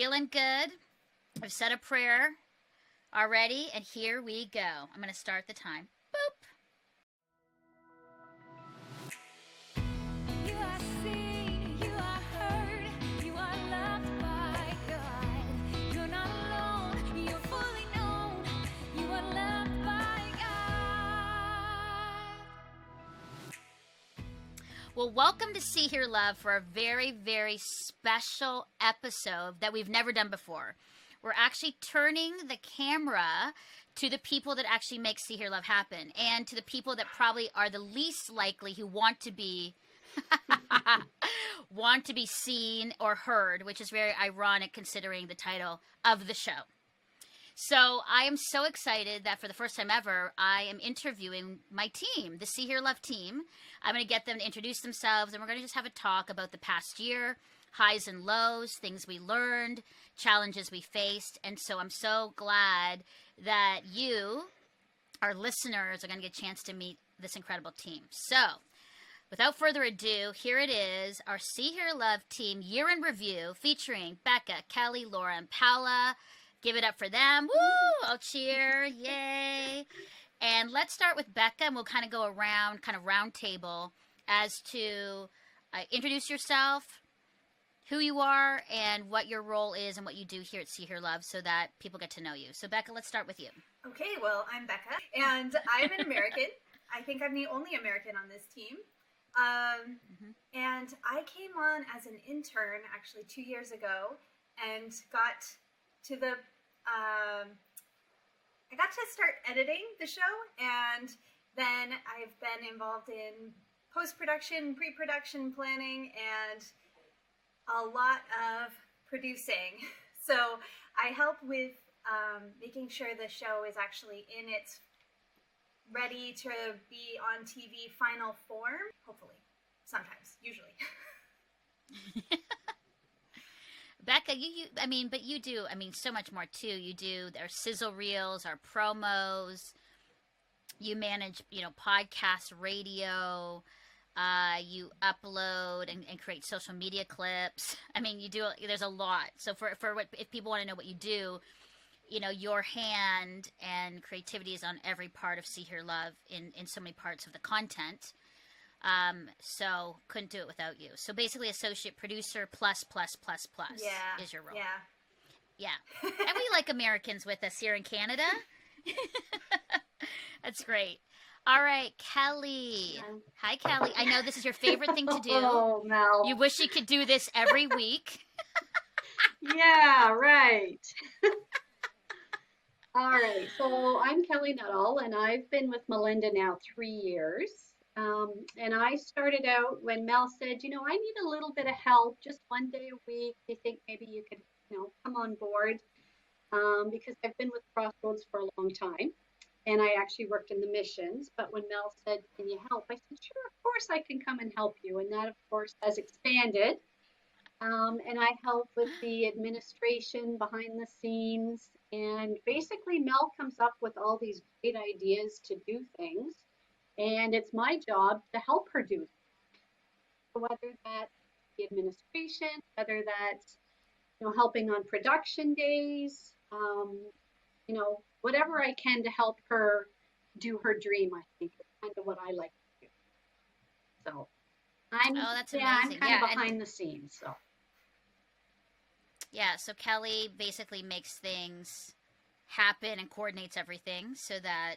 feeling good. I've said a prayer already, and here we go. I'm going to start the time. Boop. You are seen, you are heard, you are loved by God. You're not alone, you're fully known, you are loved by God. Well, welcome to See Hear Love for a very, very special episode that we've never done before. We're actually turning the camera to the people that actually make See Hear Love happen, and to the people that probably are the least likely who want to be seen or heard, which is very ironic considering the title of the show. So I am so excited that for the first time ever, I am interviewing my team, the See Hear Love team. I'm going to get them to introduce themselves, and we're going to just have a talk about the past year, highs and lows, things we learned, challenges we faced. And so I'm so glad that you, our listeners, are going to get a chance to meet this incredible team. So without further ado, here it is, our See Hear Love team year in review featuring Becca, Kelly, Laura, and Paula. Give it up for them. Woo! I'll cheer. Yay. And let's start with Becca, and we'll kind of go around, kind of round table as to introduce yourself, who you are, and what your role is and what you do here at See Hear Love so that people get to know you. So Becca, let's start with you. Okay, well, I'm Becca, and I'm an American. I think I'm the only American on this team. And I came on as an intern actually 2 years ago and got to the I got to start editing the show, and then I've been involved in post-production, pre-production planning, and a lot of producing. So I help with making sure the show is actually in its ready to be on TV final form, hopefully, sometimes, usually. Becca, but you do, so much more too. You do our sizzle reels, our promos. You manage, podcasts, radio. You upload and create social media clips. You do. There's a lot. So if people want to know what you do, your hand and creativity is on every part of See Hear Love in so many parts of the content. So couldn't do it without you. So basically associate producer plus is your role. Yeah. And we like Americans with us here in Canada. That's great. All right, Kelly. Hi, Kelly. I know this is your favorite thing to do. Oh, Mel. You wish you could do this every week. Yeah, right. All right. So I'm Kelly Nettle, and I've been with Melinda now 3 years. And I started out when Mel said, I need a little bit of help, just one day a week. They think maybe you could, come on board, because I've been with Crossroads for a long time. And I actually worked in the missions. But when Mel said, can you help? I said, sure, of course I can come and help you. And that, of course, has expanded. And I help with the administration behind the scenes. And basically, Mel comes up with all these great ideas to do things. And it's my job to help her do it. Whether that's the administration, whether that's, helping on production days, whatever I can to help her do her dream, I think is kind of what I like to do. So I'm kind of behind the scenes. So yeah, so Kelly basically makes things happen and coordinates everything so that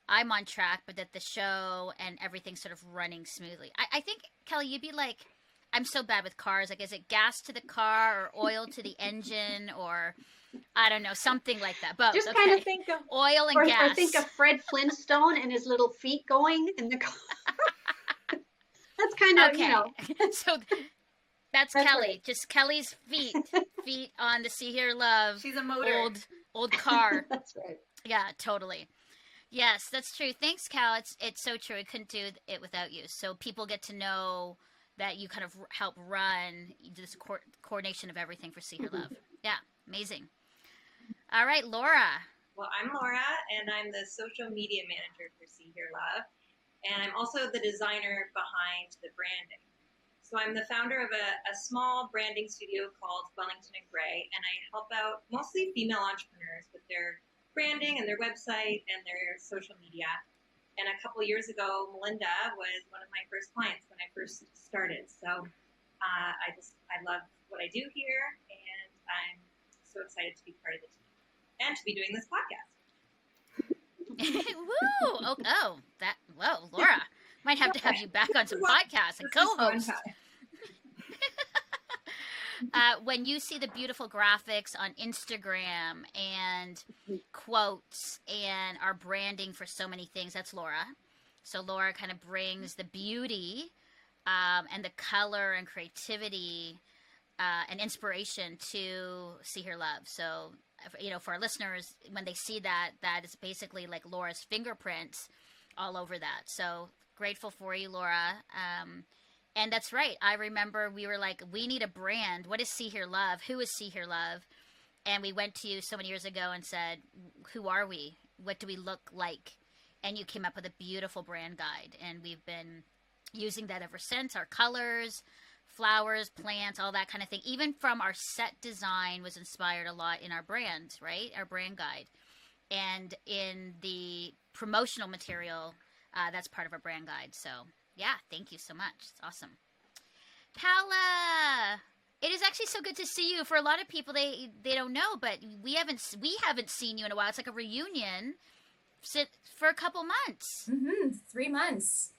I'm on track, but that the show and everything's sort of running smoothly. I think, Kelly, you'd be like, I'm so bad with cars. Like, is it gas to the car or oil to the engine, or I don't know, something like that. But just kind of think of oil and gas. Or think of Fred Flintstone and his little feet going in the car. That's kind of, okay. So that's Kelly. Right. Just Kelly's feet on the See Hear Love. She's a motor. Old car. That's right. Yeah, totally. Yes, that's true. Thanks, Cal. It's so true. I couldn't do it without you. So people get to know that you kind of help run this coordination of everything for See Hear Love. Yeah, amazing. All right, Laura. Well, I'm Laura, and I'm the social media manager for See Hear Love, and I'm also the designer behind the branding. So So I'm the founder of a small branding studio called Wellington and Gray, and I help out mostly female entrepreneurs with their branding and their website and their social media. And a couple of years ago, Melinda was one of my first clients when I first started. So I love what I do here, and I'm so excited to be part of the team and to be doing this podcast. Woo! Whoa, Laura. Might have to have you back on some podcasts and co-host. When you see the beautiful graphics on Instagram and quotes and our branding for so many things, that's Laura. So Laura kind of brings the beauty and the color and creativity and inspiration to See Hear Love. So, for our listeners, when they see that, that is basically like Laura's fingerprints all over that. So grateful for you, Laura. And that's right. I remember we were like, we need a brand. What is See Hear Love? Who is See Hear Love? And we went to you so many years ago and said, who are we? What do we look like? And you came up with a beautiful brand guide. And we've been using that ever since. Our colors, flowers, plants, all that kind of thing. Even from our set design was inspired a lot in our brand, right? Our brand guide. And in the promotional material, that's part of our brand guide. So yeah, thank you so much. It's awesome. Paula, it is actually so good to see you. For a lot of people, they don't know, but we haven't seen you in a while. It's like a reunion for a couple months. 3 months.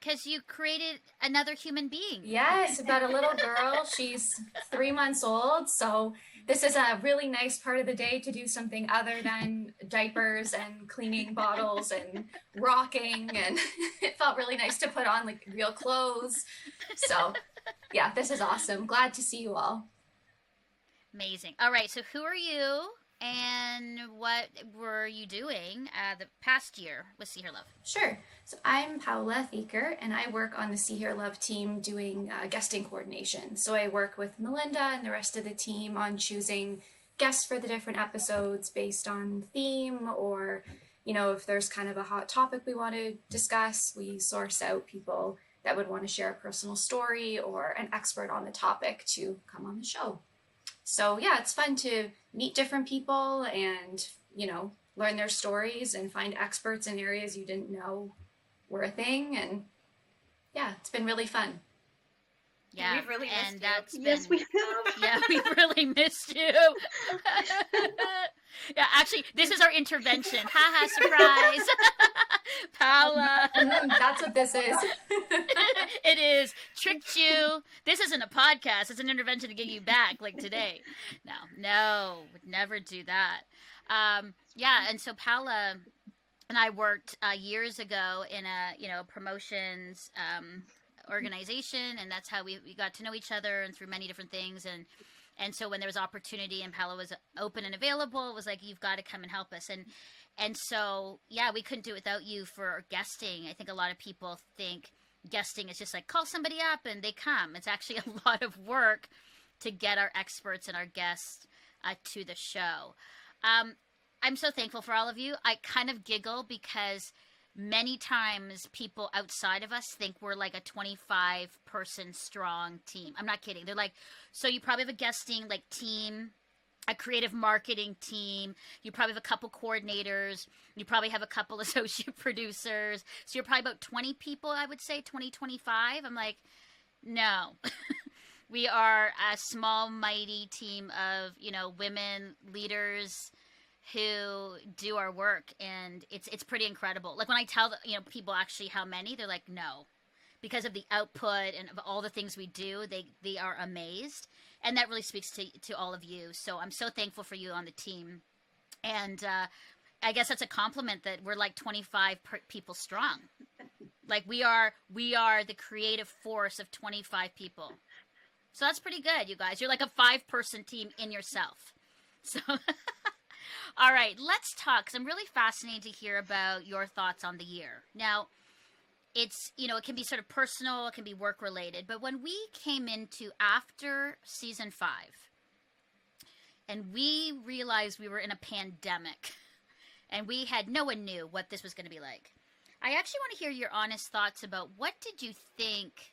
Because you created another human being. Yes, about a little girl. She's 3 months old. So this is a really nice part of the day to do something other than diapers and cleaning bottles and rocking. And it felt really nice to put on like real clothes. So yeah, this is awesome. Glad to see you all. Amazing. All right. So who are you? And what were you doing the past year with See Hear Love? Sure. So I'm Paula Thieker, and I work on the See Hear Love team doing guesting coordination. So I work with Melinda and the rest of the team on choosing guests for the different episodes based on theme, or, if there's kind of a hot topic we want to discuss, we source out people that would want to share a personal story or an expert on the topic to come on the show. So yeah, it's fun to meet different people and, learn their stories and find experts in areas you didn't know were a thing. And yeah, it's been really fun. Yeah, we've really missed you. That's Yes, we have. Yeah, we really missed you. Yeah, actually, this is our intervention. Ha surprise. Paula. That's what this is. It is. Tricked you. This isn't a podcast. It's an intervention to get you back, like today. No, would never do that. Yeah, and so Paula and I worked years ago in a promotions organization, and that's how we got to know each other, and through many different things. And so when there was opportunity and Paula was open and available, it was like, you've got to come and help us. And so, yeah, we couldn't do it without you for guesting. I think a lot of people think guesting is just like, call somebody up and they come. It's actually a lot of work to get our experts and our guests to the show. I'm so thankful for all of you. I kind of giggle because many times people outside of us think we're like a 25-person strong team. I'm not kidding. They're like, so you probably have a guesting team, a creative marketing team. You probably have a couple coordinators. You probably have a couple associate producers. So you're probably about 20 people, I would say, 20, 25. I'm like, no. We are a small, mighty team of, women leaders who do our work, and it's pretty incredible. Like when I tell people actually how many, they're like, no, because of the output and of all the things we do, they are amazed, and that really speaks to all of you. So I'm so thankful for you on the team, and I guess that's a compliment that we're like 25 people strong. Like we are the creative force of 25 people. So that's pretty good, you guys. You're like a 5-person team in yourself. So. All right, let's talk, because I'm really fascinated to hear about your thoughts on the year. Now, it's, it can be sort of personal, it can be work-related, but when we came into after season 5, and we realized we were in a pandemic, and no one knew what this was going to be like, I actually want to hear your honest thoughts about what did you think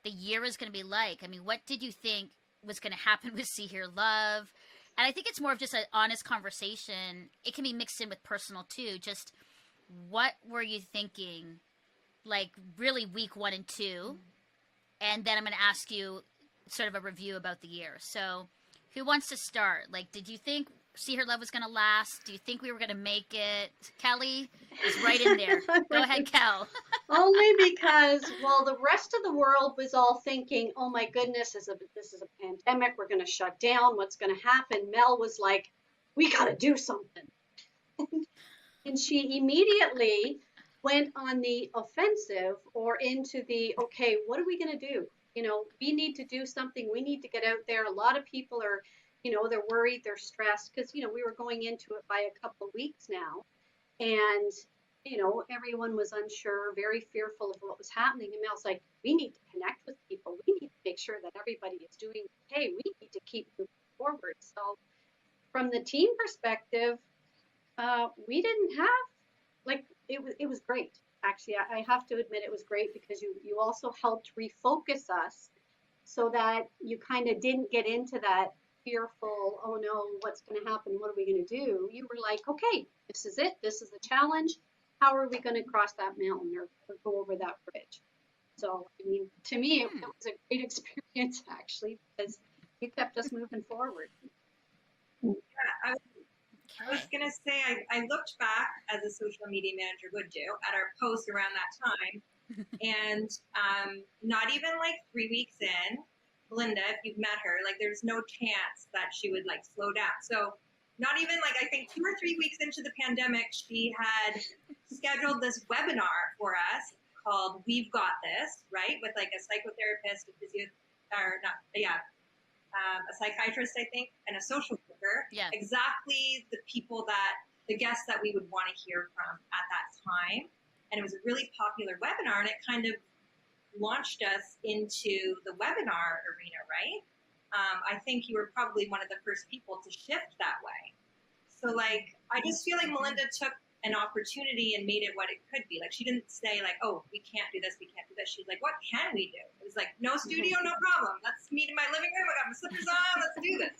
the year is going to be like. I mean, what did you think was going to happen with See Hear Love? And I think it's more of just an honest conversation. It can be mixed in with personal too. Just what were you thinking, like really week 1 and 2? And then I'm going to ask you sort of a review about the year. So who wants to start? Like, did you think See Her Love was going to last? Do you think we were going to make it? Kelly is right in there. Go ahead, Kel. Only because, well, the rest of the world was all thinking, oh my goodness, this is a pandemic. We're going to shut down. What's going to happen? Mel was like, we got to do something. And she immediately went on the offensive or into the, okay, what are we going to do? You know, we need to do something. We need to get out there. A lot of people are, you know, they're worried, they're stressed because, you know, we were going into it by a couple of weeks now. And, you know, everyone was unsure, very fearful of what was happening. And Mel's like, we need to connect with people. We need to make sure that everybody is doing okay. We need to keep moving forward. So from the team perspective, we didn't have, like, it was great. Actually, I have to admit it was great because you also helped refocus us so that you kind of didn't get into that fearful, oh no, what's going to happen? What are we going to do? You were like, okay, this is it. This is the challenge. How are we going to cross that mountain or go over that bridge? So, I mean, to me, it was a great experience, actually, because you kept us moving forward. Yeah, I was going to say, I looked back, as a social media manager would do, at our posts around that time. And not even like 3 weeks in, Linda, if you've met her, like there's no chance that she would like slow down. So not even like, I think 2 or 3 weeks into the pandemic, she had scheduled this webinar for us called We've Got This, right? With like a psychotherapist, a psychiatrist, I think, and a social worker. Yeah. Exactly the people the guests that we would want to hear from at that time. And it was a really popular webinar, and it kind of launched us into the webinar arena, right? I think you were probably one of the first people to shift that way. So like, I just feel like Melinda took an opportunity and made it what it could be. Like, she didn't say like, oh, we can't do this, we can't do this. She's like, what can we do? It was like, no studio, no problem. Let's meet in my living room. I got my slippers on. Let's do this.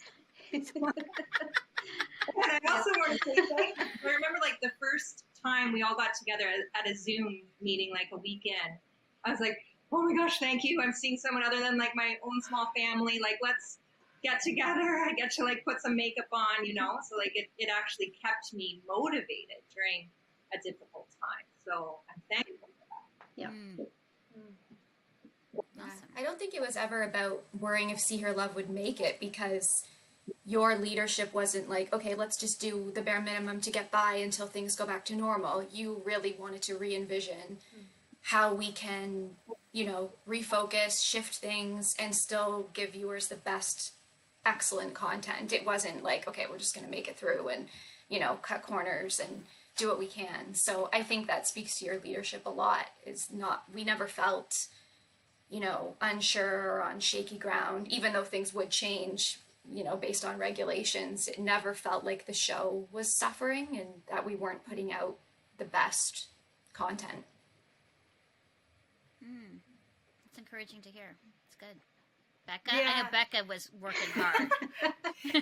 And I also want to say, I remember like the first time we all got together at a Zoom meeting, like a weekend, I was like, oh my gosh, thank you. I'm seeing someone other than like my own small family. Like, let's get together. I get to like put some makeup on, you know? So like it actually kept me motivated during a difficult time. So I'm thankful for that. Yeah. Awesome. I don't think it was ever about worrying if See Her Love would make it, because your leadership wasn't like, okay, let's just do the bare minimum to get by until things go back to normal. You really wanted to re-envision how we can, you know, refocus, shift things, and still give viewers the best, excellent content. It wasn't like, okay, we're just going to make it through and, you know, cut corners and do what we can. So I think that speaks to your leadership a lot. We never felt, you know, unsure or on shaky ground, even though things would change, you know, based on regulations. It never felt like the show was suffering and that we weren't putting out the best content. It's encouraging to hear. It's good. Becca? Yeah. I know Becca was working hard.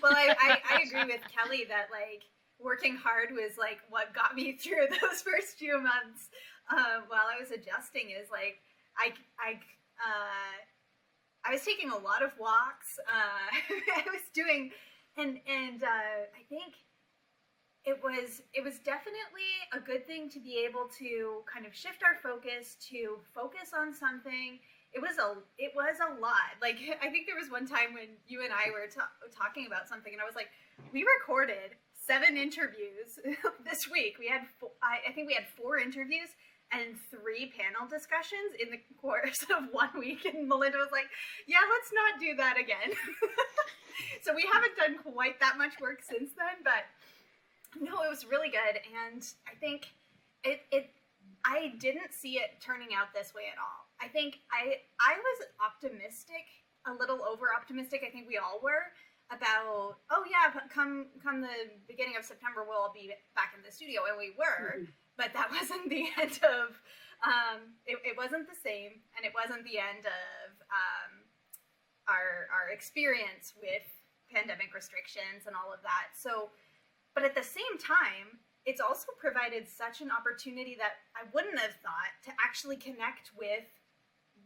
Well, I agree with Kelly that like working hard was like what got me through those first few months while I was adjusting. Is like I was taking a lot of walks. I was doing, and I think it was definitely a good thing to be able to kind of shift our focus to focus on something. It was a lot. Like, I think there was one time when you and I were talking about something, and I was like, we recorded 7 interviews this week. We had I think we had 4 interviews and 3 panel discussions in the course of 1 week. And Melinda was like, yeah, let's not do that again. So we haven't done quite that much work since then, but no, it was really good. And I think I didn't see it turning out this way at all. I think I was optimistic, a little over optimistic. I think we all were about, oh yeah, come the beginning of September, we'll all be back in the studio. And we were. But that wasn't the end of, it wasn't the same, and it wasn't the end of our experience with pandemic restrictions and all of that. So, but at the same time, it's also provided such an opportunity that I wouldn't have thought to actually connect with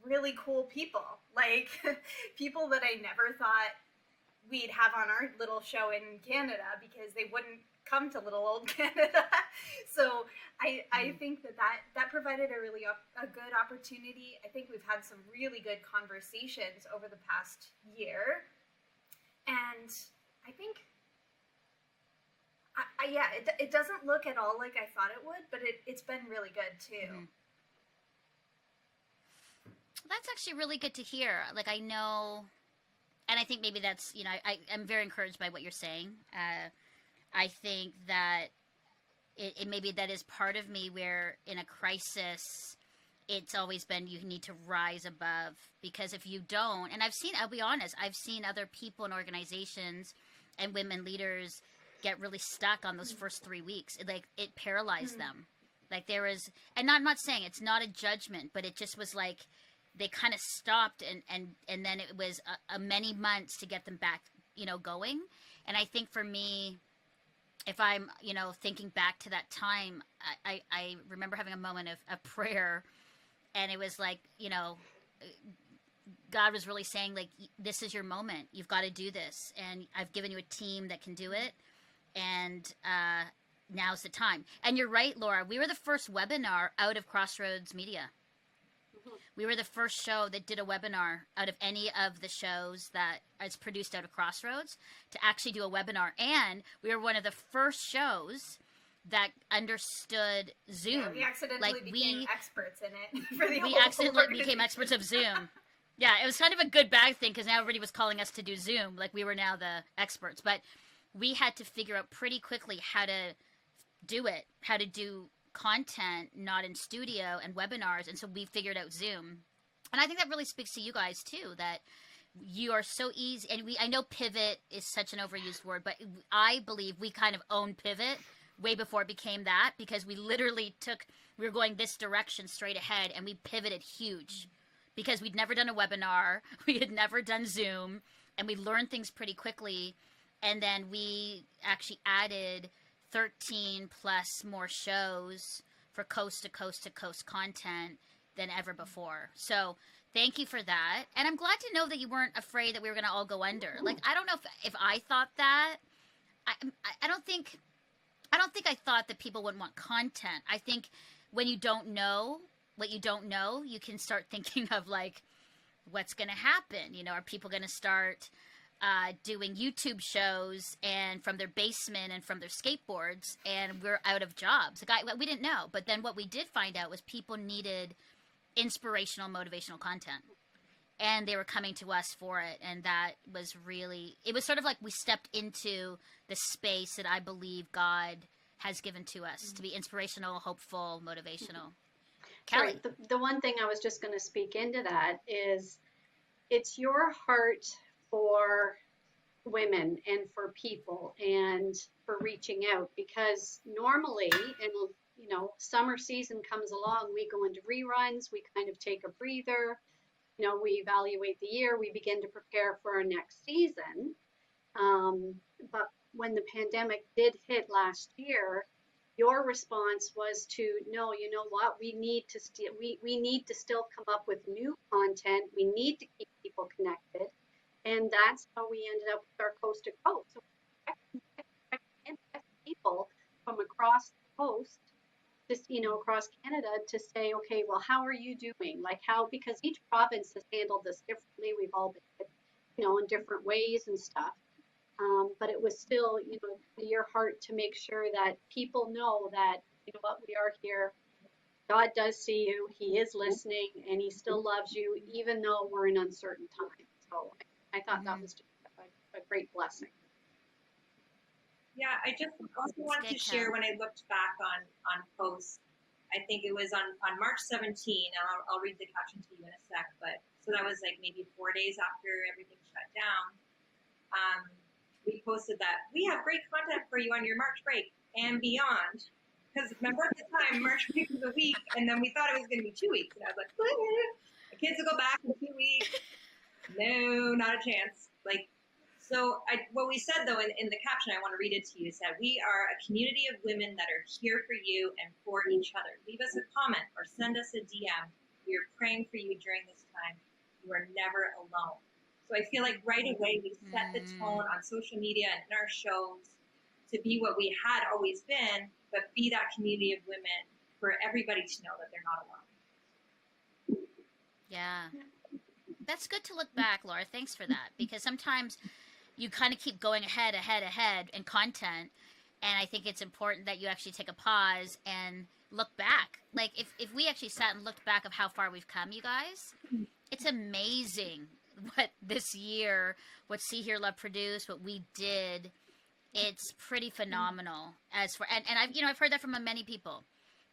really cool people, like people that I never thought we'd have on our little show in Canada, because they wouldn't come to little old Canada. So I think that provided a really a good opportunity. I think we've had some really good conversations over the past year, and I think it doesn't look at all like I thought it would, but it's been really good too. Mm-hmm. That's actually really good to hear. Like, I know, and I think maybe that's, I'm very encouraged by what you're saying. I think that it maybe that is part of me where in a crisis, it's always been you need to rise above, because if you don't, and I'll be honest, I've seen other people and organizations and women leaders get really stuck on those first 3 weeks. It paralyzed them. Like there was, and I'm not saying it's not a judgment, but it just was like they kind of stopped, and then it was a many months to get them back, going. And I think for me, if I'm, thinking back to that time, I remember having a moment of prayer, and it was like, God was really saying, like, this is your moment. You've got to do this. And I've given you a team that can do it. And now's the time. And you're right, Laura. We were the first webinar out of Crossroads Media. We were the first show that did a webinar out of any of the shows that is produced out of Crossroads to actually do a webinar. And we were one of the first shows that understood Zoom. Yeah, we accidentally became experts in it. For the we accidentally became experts of Zoom. Yeah, it was kind of a good bad thing, because now everybody was calling us to do Zoom. Like we were now the experts. But we had to figure out pretty quickly how to do it, how to do content not in studio and webinars, and so we figured out Zoom. And I think that really speaks to you guys too, that you are so easy. And I know pivot is such an overused word, but I believe we kind of own pivot way before it became that, because we literally we were going this direction straight ahead, and we pivoted huge because we'd never done a webinar, we had never done Zoom, and we learned things pretty quickly. And then we actually added 13 plus more shows for coast to coast to coast content than ever before. So thank you for that. And I'm glad to know that you weren't afraid that we were going to all go under. Like, I don't know if I thought that. I don't think I thought that people wouldn't want content. I think when you don't know what you don't know, you can start thinking of like, what's going to happen? Are people going to start doing YouTube shows and from their basement and from their skateboards, and we're out of jobs? We didn't know, but then what we did find out was people needed inspirational, motivational content, and they were coming to us for it. And that was it was sort of like we stepped into the space that I believe God has given to us to be inspirational, hopeful, motivational. Kelly. Sorry, the one thing I was just going to speak into that is it's your heart for women and for people and for reaching out, because normally, and summer season comes along, we go into reruns, we kind of take a breather, we evaluate the year, we begin to prepare for our next season. But when the pandemic did hit last year, your response was to, no, you know what, we need to still come up with new content, we need to keep people connected. And that's how we ended up with our coast to coast. So people from across the coast, just across Canada, to say, okay, well, how are you doing? Like because each province has handled this differently. We've all been, in different ways and stuff. But it was still, your heart to make sure that people know that, what, we are here. God does see you. He is listening, and he still loves you, even though we're in uncertain times. So I thought that was just a great blessing. Yeah, I just also wanted to share when I looked back on posts. I think it was on March 17, and I'll read the caption to you in a sec, but so that was like maybe 4 days after everything shut down. We posted that we have great content for you on your March break and beyond. Because remember at the time, March break was a week, and then we thought it was going to be 2 weeks, and I was like, The kids will go back in 2 weeks. No, not a chance. Like, so what we said though in the caption, I want to read it to you, is that we are a community of women that are here for you and for each other. Leave us a comment or send us a DM. We are praying for you during this time. You are never alone. So I feel like right away we set the tone on social media and in our shows to be what we had always been, but be that community of women for everybody to know that they're not alone. Yeah. That's good to look back, Laura. Thanks for that. Because sometimes you kind of keep going ahead in content. And I think it's important that you actually take a pause and look back. Like, if we actually sat and looked back of how far we've come, you guys, it's amazing what this year, what See Hear Love produced, what we did. It's pretty phenomenal. As for and I've heard that from many people.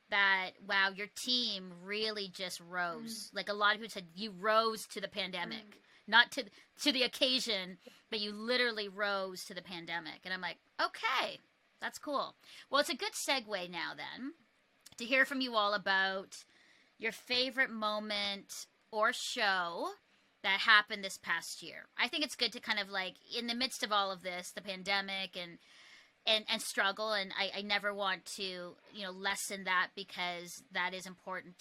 That wow, your team really just rose. Like a lot of people said, you rose to the pandemic, not to the occasion, but you literally rose to the pandemic. And I'm like, okay, that's cool. Well, it's a good segue now then to hear from you all about your favorite moment or show that happened this past year. I think it's good to kind of like in the midst of all of this, the pandemic and struggle, and I never want to lessen that because that is important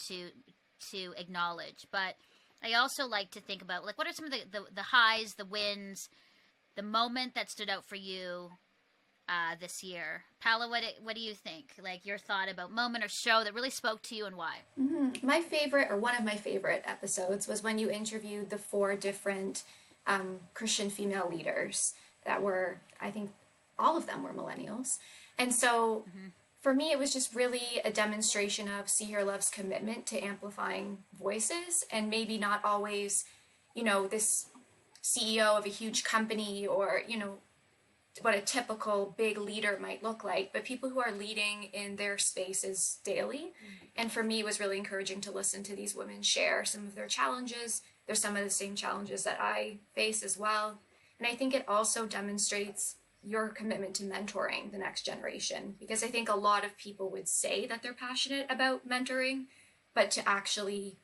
to acknowledge. But I also like to think about like what are some of the highs, the wins, the moment that stood out for you this year. Paula, what do you think? Like your thought about moment or show that really spoke to you and why? Mm-hmm. My favorite, or one of my favorite episodes, was when you interviewed the 4 different Christian female leaders that were, I think, all of them were millennials. And so for me, it was just really a demonstration of See Hear Love's commitment to amplifying voices, and maybe not always, this CEO of a huge company or, what a typical big leader might look like, but people who are leading in their spaces daily. And for me, it was really encouraging to listen to these women share some of their challenges. There's some of the same challenges that I face as well. And I think it also demonstrates your commitment to mentoring the next generation, because I think a lot of people would say that they're passionate about mentoring, but to actually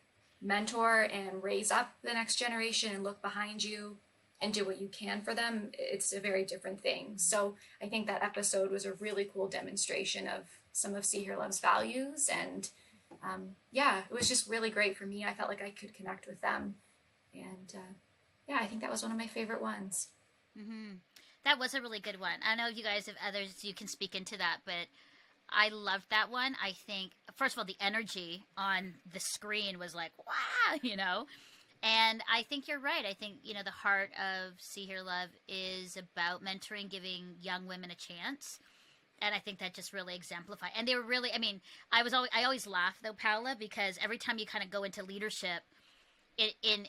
mentor and raise up the next generation and look behind you and do what you can for them, it's a very different thing. So I think that episode was a really cool demonstration of some of See Hear Love's values, and it was just really great for me. I felt like I could connect with them, and I think that was one of my favorite ones. That was a really good one. I don't know if you guys have others you can speak into that, but I loved that one. I think, first of all, the energy on the screen was like, wow, And I think you're right. I think, the heart of See Hear Love is about mentoring, giving young women a chance. And I think that just really exemplified. And they were really, I always laugh though, Paula, because every time you kind of go into leadership,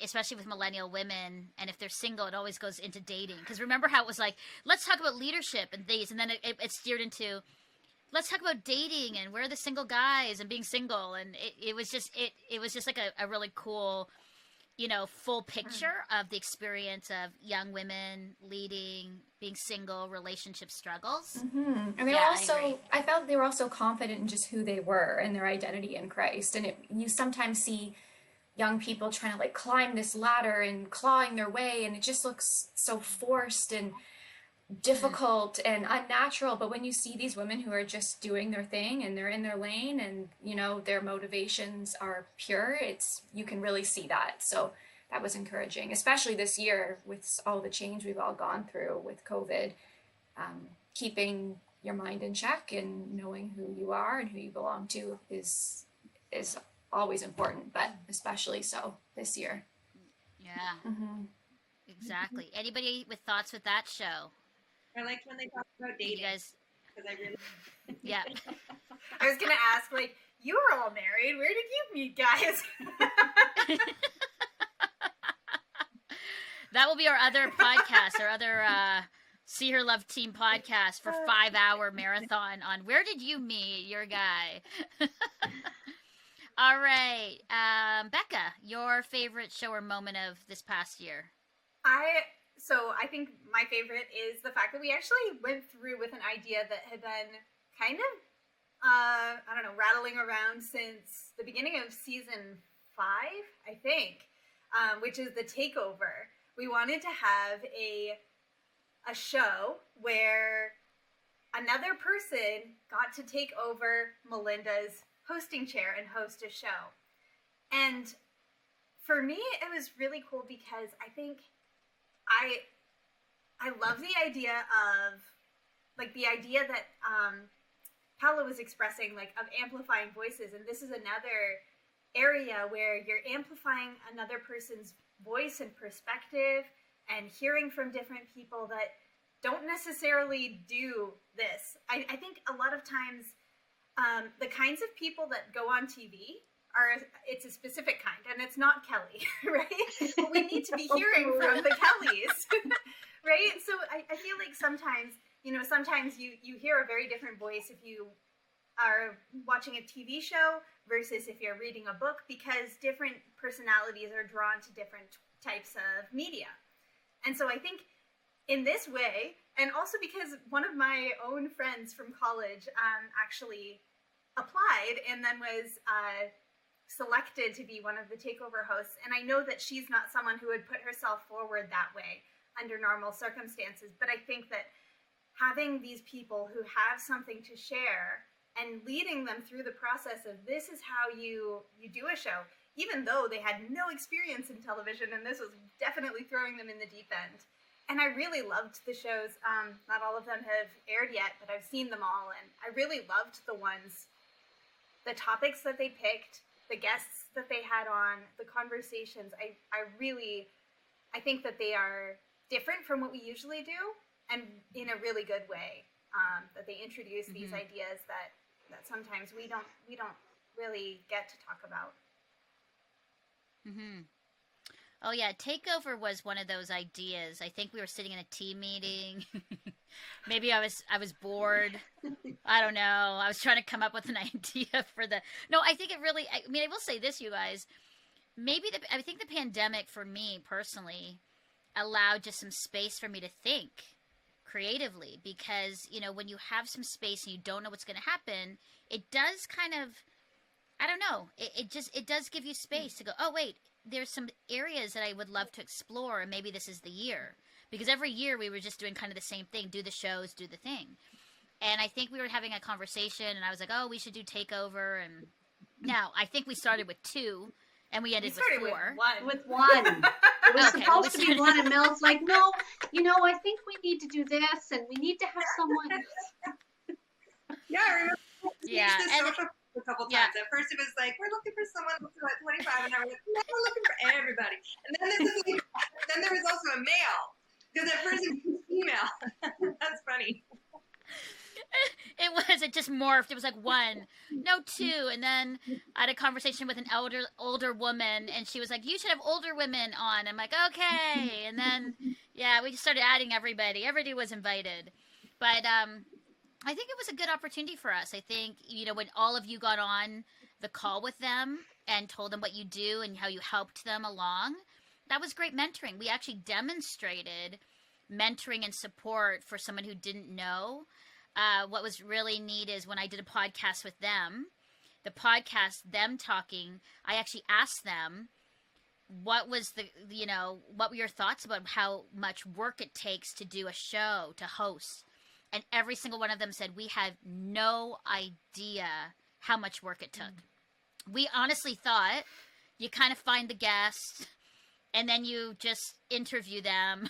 especially with millennial women, and if they're single, it always goes into dating. Because remember how it was like, let's talk about leadership and these, and then it steered into, let's talk about dating and where are the single guys and being single, and it was just like a really cool, full picture of the experience of young women leading, being single, relationship struggles. And they I felt they were also confident in just who they were and their identity in Christ. And you sometimes see young people trying to like climb this ladder and clawing their way, and it just looks so forced and difficult and unnatural. But when you see these women who are just doing their thing and they're in their lane and their motivations are pure, you can really see that. So that was encouraging, especially this year with all the change we've all gone through with COVID. Keeping your mind in check and knowing who you are and who you belong to is always important, but especially so this year. Yeah. Exactly. Anybody with thoughts with that show? I liked when they talked about dating. You guys, because I really. Yeah. I was gonna ask, like, you were all married. Where did you meet, guys? That will be our other podcast, our other See Hear Love Team podcast for 5-hour marathon on where did you meet your guy? All right. Becca, your favorite show or moment of this past year? I think my favorite is the fact that we actually went through with an idea that had been kind of, rattling around since the beginning of season 5, I think. which is the takeover. We wanted to have a show where another person got to take over Melinda's hosting chair and host a show. And for me, it was really cool because I think I love the idea of, like, the idea that Paula was expressing, like, of amplifying voices. And this is another area where you're amplifying another person's voice and perspective and hearing from different people that don't necessarily do this. I think a lot of times the kinds of people that go on TV it's a specific kind, and it's not Kelly, right? But we need to be hearing from the Kellys, right? So I feel like sometimes you hear a very different voice if you are watching a TV show versus if you're reading a book, because different personalities are drawn to different types of media. And so I think in this way, and also because one of my own friends from college actually applied and then was selected to be one of the takeover hosts. And I know that she's not someone who would put herself forward that way under normal circumstances. But I think that having these people who have something to share and leading them through the process of this is how you do a show, even though they had no experience in television, and this was definitely throwing them in the deep end. And I really loved the shows. Not all of them have aired yet, but I've seen them all. And I really loved the topics that they picked, the guests that they had on, the conversations. I think that they are different from what we usually do, and in a really good way. That they introduce these ideas that sometimes we don't really get to talk about. Mm-hmm. Oh yeah, takeover was one of those ideas. I think we were sitting in a team meeting. Maybe I was bored. I don't know. I was trying to come up with an idea for No, I think it really. I mean, I will say this, you guys. I think the pandemic for me personally allowed just some space for me to think creatively, because when you have some space and you don't know what's going to happen, it does kind of. I don't know. It does give you space to go, oh wait, there's some areas that I would love to explore, and maybe this is the year. Because every year we were just doing kind of the same thing, do the shows, do the thing. And I think we were having a conversation, and I was like, oh, we should do takeover. And now I think we started with 2, and we ended with 4. With one. It was supposed to be 1, and Mel's like, no, I think we need to do this, and we need to have someone. Yeah, I remember. Yeah, a couple times. At first, it was like, we're looking for someone who's about 25, and I was like, no, we're looking for everybody. And then there was also a male, because at first it was female. That's funny. It just morphed. It was like 1, no 2, and then I had a conversation with an older woman, and she was like, you should have older women on. I'm like, okay. And then we just started adding everybody. Everybody was invited. But I think it was a good opportunity for us. I think, when all of you got on the call with them and told them what you do and how you helped them along, that was great mentoring. We actually demonstrated mentoring and support for someone who didn't know. What was really neat is when I did a podcast with them, them talking, I actually asked them, what were your thoughts about how much work it takes to do a show, to host? And every single one of them said, we had no idea how much work it took. We honestly thought you kind of find the guest and then you just interview them.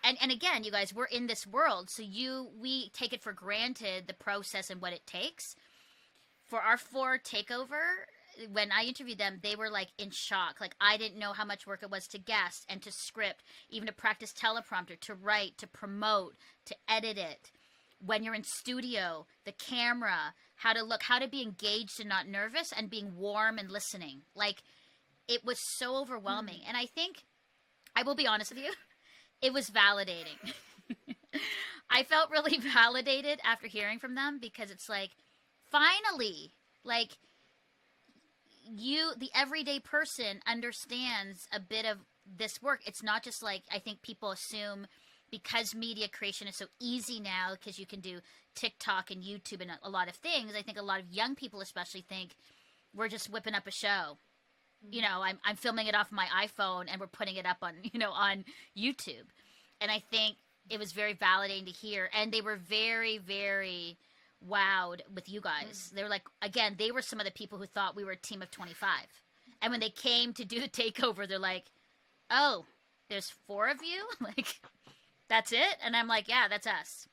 And again, you guys, we're in this world. So we take it for granted, the process and what it takes. For our 4 takeover, when I interviewed them, they were in shock. I didn't know how much work it was to guest and to script, even to practice teleprompter, to write, to promote, to edit it. When you're in studio, the camera, how to look, how to be engaged and not nervous, and being warm and listening. It was so overwhelming. And I think, I will be honest with you, it was validating. I felt really validated after hearing from them, because it's finally, the everyday person understands a bit of this work. It's not just I think people assume, because media creation is so easy now, because you can do TikTok and YouTube and a lot of things. I think a lot of young people especially think we're just whipping up a show. you know, I'm filming it off my iPhone and we're putting it up on, you know, on YouTube. And I think it was very validating to hear. And they were very, very wowed with you guys. They were like, again, they were some of the people who thought we were a team of 25. And when they came to do the takeover, they're like, oh, there's 4 of you? Like, that's it? And I'm like, yeah, that's us.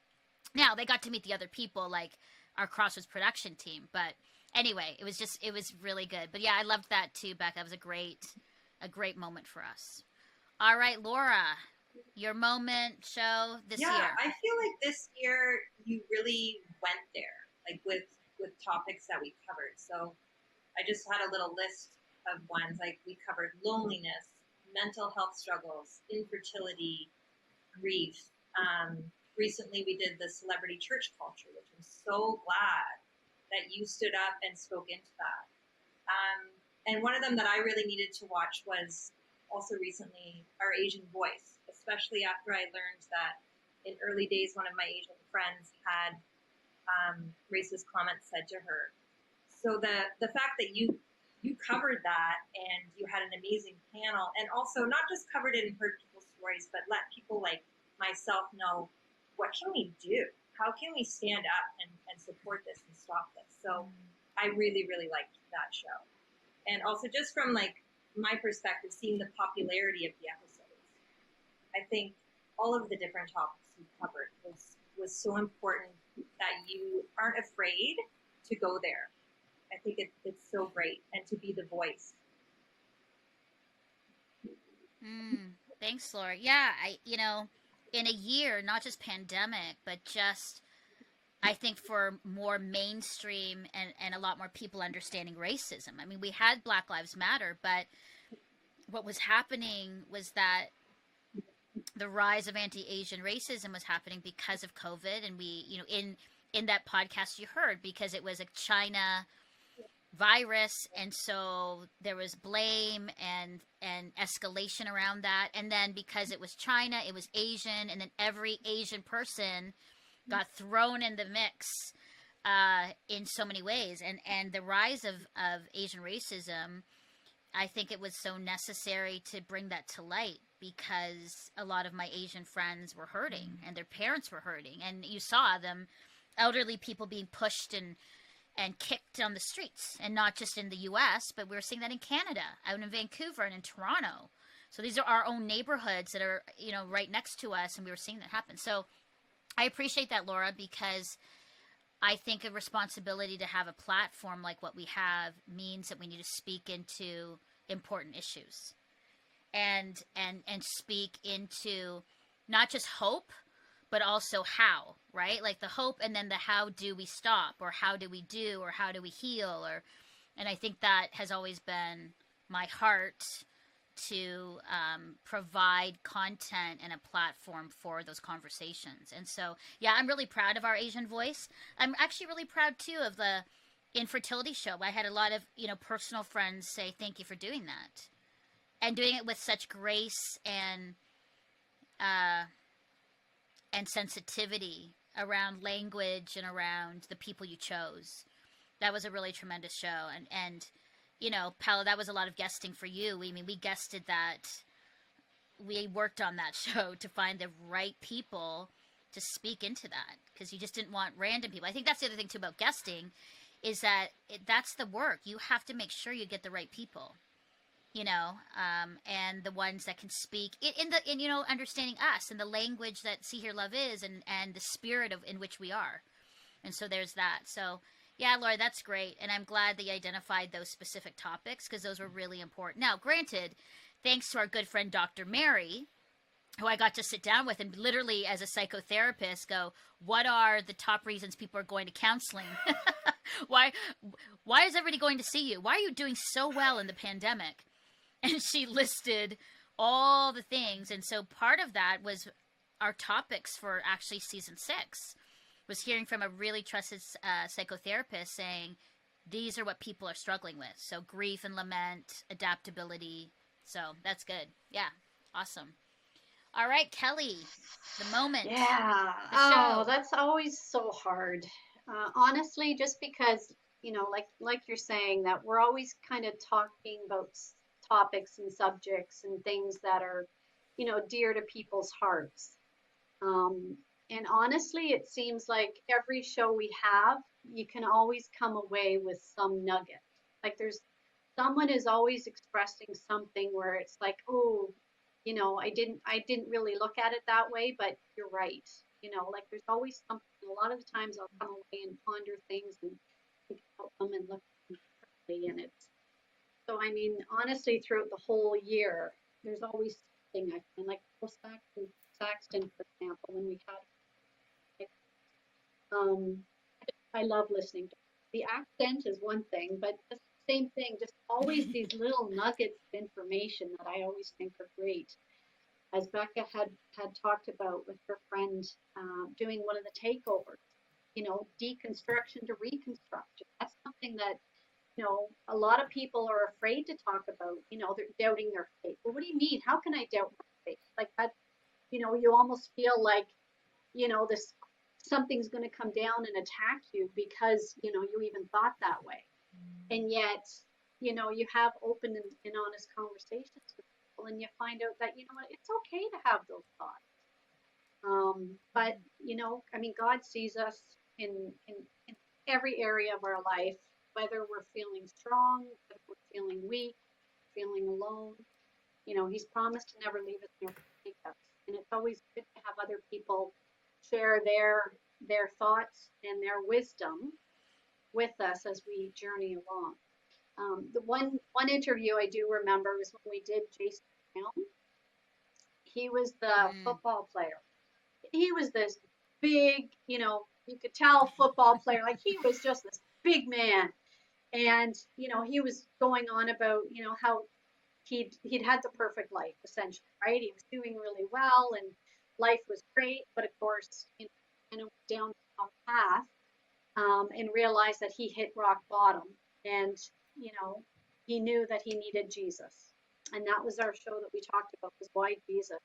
Now, they got to meet the other people, like our Crossroads production team. But anyway, it was really good. But yeah, I loved that too, Beck. That was a great moment for us. All right, Laura, your moment show this Yeah, year. I feel like this year you really went there, like with topics that we covered. So I just had a little list of ones, like we covered loneliness, mental health struggles, infertility, grief. Recently, we did the celebrity church culture, which I'm so glad that you stood up and spoke into that. And one of them that I really needed to watch was also recently our Asian voice, especially after I learned that in early days, one of my Asian friends had racist comments said to her. So the fact that you covered that and you had an amazing panel, and also not just covered it and heard people's stories, but let people like myself know, what can we do? How can we stand up and support this and stop this? So I really, really liked that show. And also just from like my perspective, seeing the popularity of the episodes, I think all of the different topics you covered was so important that you aren't afraid to go there. I think it's so great, and to be the voice. Thanks, Laura. Yeah, you know, in a year, not just pandemic, but just I think for more mainstream and a lot more people understanding racism. I mean, we had Black Lives Matter, but what was happening was that the rise of anti-Asian racism was happening because of COVID, and we, you know, in that podcast you heard, because it was a China virus, and so there was blame and escalation around that, and then because it was China, it was Asian, and then every Asian person got thrown in the mix in so many ways, and the rise of Asian racism, I think it was so necessary to bring that to light, because a lot of my Asian friends were hurting and their parents were hurting, and you saw them, elderly people being pushed and kicked on the streets, and not just in the US, but we were seeing that in Canada, out in Vancouver and in Toronto. So these are our own neighborhoods that are, you know, right next to us, and we were seeing that happen. So I appreciate that, Laura, because I think a responsibility to have a platform like what we have means that we need to speak into important issues and speak into not just hope, but also how, right? Like the hope, and then the how do we stop, or how do we do, or how do we heal, or, and I think that has always been my heart, to provide content and a platform for those conversations. And so, yeah, I'm really proud of our Asian voice. I'm actually really proud too of the infertility show. I had a lot of, you know, personal friends say thank you for doing that, and doing it with such grace and sensitivity around language and around the people you chose. That was a really tremendous show. And you know, Paula, that was a lot of guesting for you. I mean, we guested that. We worked on that show to find the right people to speak into that, because you just didn't want random people. I think that's the other thing too about guesting, is that that's the work. You have to make sure you get the right people, you know, and the ones that can speak in you know, understanding us and the language that See Hear Love is, and the spirit in which we are. And so there's that. So yeah, Laura, that's great. And I'm glad that you identified those specific topics, because those were really important. Now, granted, thanks to our good friend Dr. Mary, who I got to sit down with and literally as a psychotherapist go, what are the top reasons people are going to counseling? why is everybody going to see you? Why are you doing so well in the pandemic? And she listed all the things. And so part of that was our topics for actually season 6. Was hearing from a really trusted psychotherapist saying, these are what people are struggling with. So grief and lament, adaptability. So that's good. Yeah. Awesome. All right, Kelly, the moment. Yeah. The show. Oh, that's always so hard. Honestly, just because, like you're saying, that we're always kind of talking about topics and subjects and things that are, dear to people's hearts. Um, and honestly, it seems like every show we have, you can always come away with some nugget. Like there's someone is always expressing something where it's like, oh, I didn't really look at it that way, but you're right. Like there's always something. A lot of the times I'll come away and ponder things and think about them and look at them differently. And it's so, I mean, honestly, throughout the whole year, there's always something I find, like Saxton, for example, when we had, like, um, I love listening to the accent is one thing, but the same thing, just always these little nuggets of information that I always think are great. As Becca had talked about with her friend doing one of the takeovers, deconstruction to reconstruction. That's something that a lot of people are afraid to talk about. They're doubting their faith. Well, what do you mean? How can I doubt my faith? Like that, you almost feel like, this something's going to come down and attack you because, you even thought that way. And yet, you have open and honest conversations with people and you find out that, what, it's okay to have those thoughts. But, I mean, God sees us in every area of our life, whether we're feeling strong, whether we're feeling weak, feeling alone. He's promised to never leave us nor forsake us. And it's always good to have other people share their thoughts and their wisdom with us as we journey along. The one interview I do remember was when we did Jason Brown. He was the football player. He was this big, you could tell football player, like he was just this big man. And, he was going on about, how he'd had the perfect life, essentially, right? He was doing really well and life was great, but of course, kind of down some path, and realized that he hit rock bottom. And, he knew that he needed Jesus. And that was our show that we talked about, was why Jesus.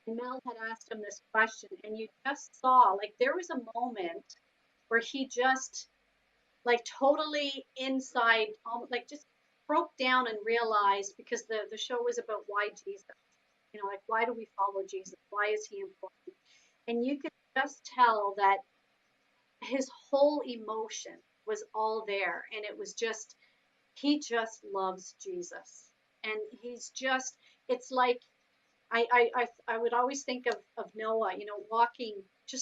And Mel had asked him this question, and you just saw, like, there was a moment where he just, like, totally inside, like, just broke down and realized, because the show was about why Jesus, like, why do we follow Jesus? Why is he important? And you could just tell that his whole emotion was all there, and it was just, he just loves Jesus. And he's just, it's like, I would always think of Noah,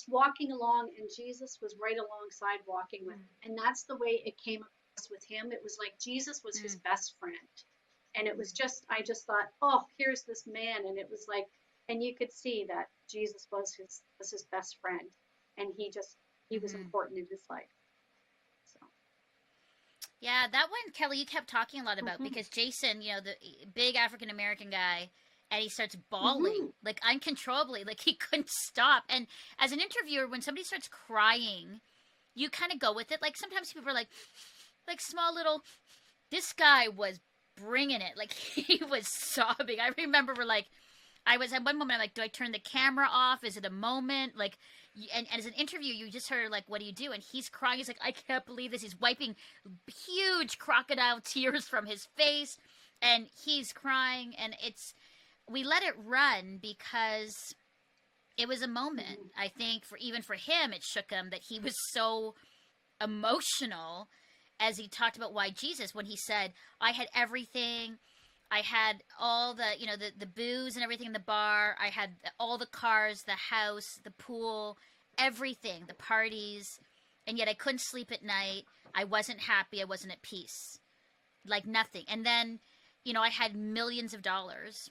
walking along, and Jesus was right alongside walking with him. And that's the way it came across with him. It was like Jesus was his best friend. And it was just, I just thought, oh, here's this man. And it was like, and you could see that Jesus was his best friend. And he was important in his life. So. Yeah, that one, Kelly, you kept talking a lot about, because Jason, the big African American guy, and he starts bawling like uncontrollably, like he couldn't stop. And as an interviewer, when somebody starts crying, you kind of go with it. Like sometimes people are like small little. This guy was bringing it. Like he was sobbing. I remember I was at one moment, I'm like, do I turn the camera off? Is it a moment? Like, and as an interview, you just heard, like, what do you do? And he's crying. He's like, I can't believe this. He's wiping huge crocodile tears from his face, and he's crying. And we let it run because it was a moment. I think even for him, it shook him that he was so emotional as he talked about why Jesus, when he said, I had everything. I had all the, the booze and everything in the bar. I had all the cars, the house, the pool, everything, the parties. And yet I couldn't sleep at night. I wasn't happy. I wasn't at peace. Like nothing. And then, I had millions of dollars.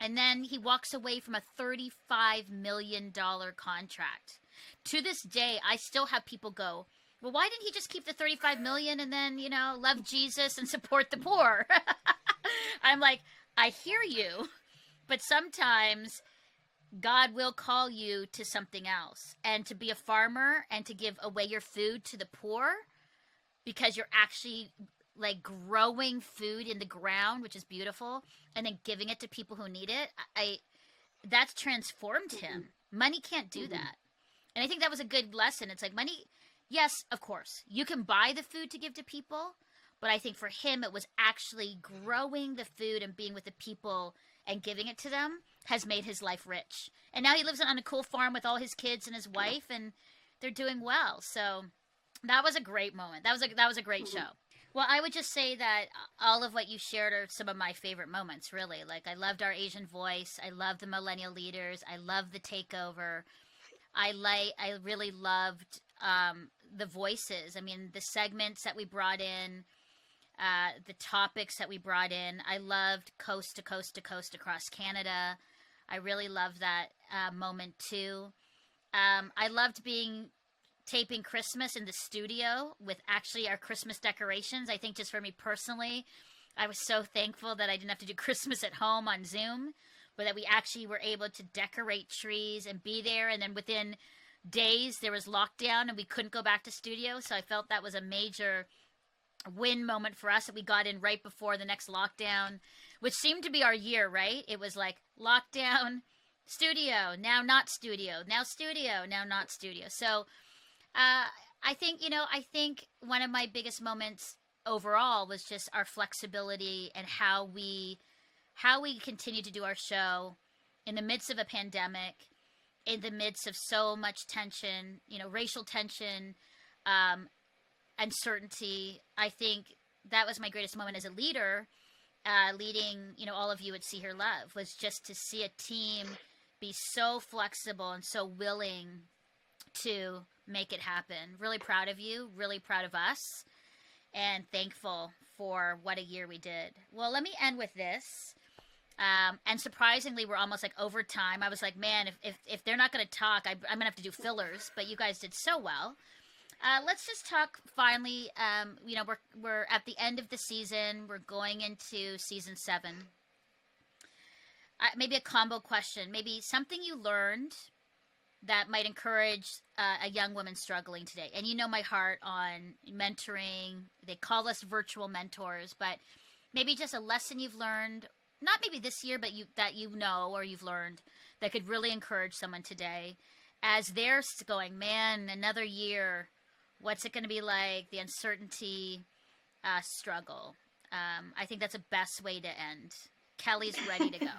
And then he walks away from a $35 million contract. To this day, I still have people go, well, why didn't he just keep the $35 million and then, love Jesus and support the poor? I'm like, I hear you, but sometimes God will call you to something else, and to be a farmer and to give away your food to the poor because you're actually like growing food in the ground, which is beautiful, and then giving it to people who need it. That's transformed him. Money can't do that. And I think that was a good lesson. It's like money, yes, of course, you can buy the food to give to people, but I think for him, it was actually growing the food and being with the people and giving it to them has made his life rich. And now he lives on a cool farm with all his kids and his wife, and they're doing well. So that was a great moment. That was a great Mhm. show. Well, I would just say that all of what you shared are some of my favorite moments, really. Like, I loved our Asian voice. I love the millennial leaders. I love the takeover. I really loved the voices. I mean, the segments that we brought in, the topics that we brought in. I loved coast to coast to coast across Canada. I really loved that moment too. I loved being taping Christmas in the studio with actually our Christmas decorations. I think just for me personally, I was so thankful that I didn't have to do Christmas at home on Zoom, but that we actually were able to decorate trees and be there. And then within days, there was lockdown and we couldn't go back to studio. So I felt that was a major win moment for us that we got in right before the next lockdown, which seemed to be our year, right? It was like lockdown, studio, now not studio, now studio, now not studio. So I think one of my biggest moments overall was just our flexibility and how we continue to do our show in the midst of a pandemic, in the midst of so much tension, racial tension, um, uncertainty. I think that was my greatest moment as a leader, leading all of you at See Her Love, was just to see a team be so flexible and so willing to make it happen. Really proud of you, really proud of us, and thankful for what a year we did. Well, let me end with this. And surprisingly, we're almost like over time. I was like, man, if they're not going to talk, I'm going to have to do fillers. But you guys did so well. Let's just talk finally. We're at the end of the season. We're going into season 7. Maybe a combo question. Maybe something you learned that might encourage a young woman struggling today. And you know my heart on mentoring. They call us virtual mentors, but maybe just a lesson you've learned, not maybe this year, but that or you've learned that could really encourage someone today as they're going, man, another year. What's it going to be like? The uncertainty, struggle. I think that's the best way to end. Kelly's ready to go.